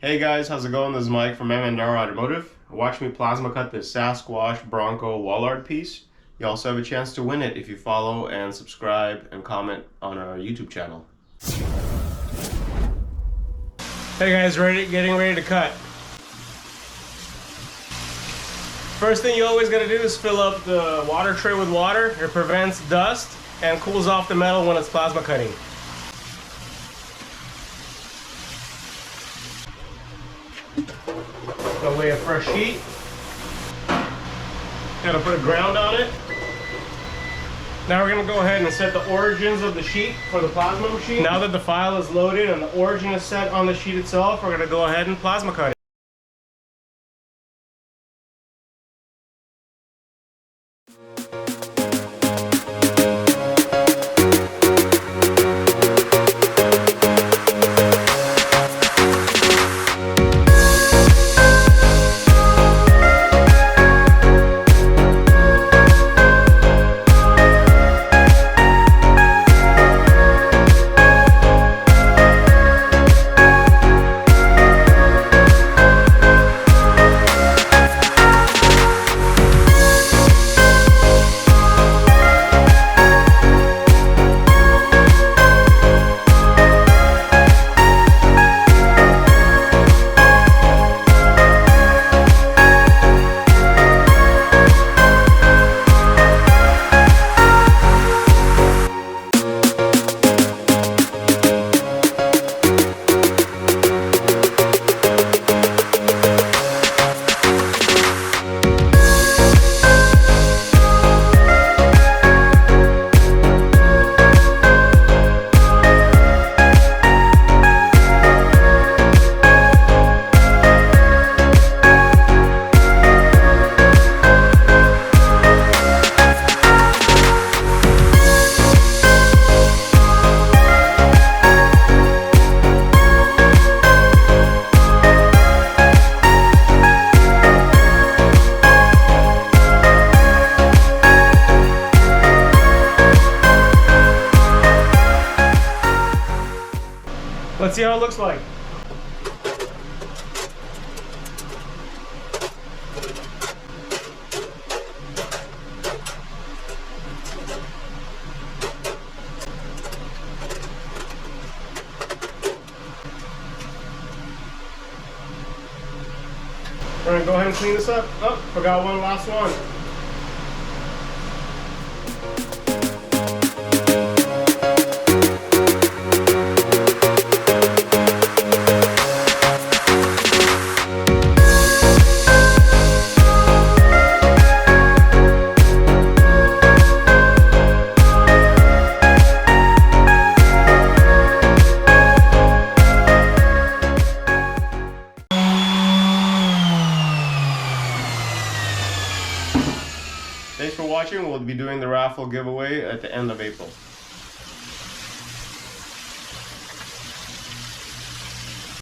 Hey guys, how's it going? This is Mike from M&R Automotive. Watch me plasma cut this Sasquatch Bronco wall art piece. You also have a chance to win it if you follow and subscribe and comment on our YouTube channel. Hey guys, getting ready to cut. First thing you always gotta do is fill up the water tray with water. It prevents dust and cools off the metal when it's plasma cutting. Gonna lay a fresh sheet. Gotta put a ground on it. Now we're gonna go ahead and set the origins of the sheet for the plasma machine. Now that the file is loaded and the origin is set on the sheet itself, we're gonna go ahead and plasma cut it. Let's see how it looks like. We're gonna go ahead and clean this up. Oh, forgot one last one. Thanks for watching. We'll be doing the raffle giveaway at the end of April.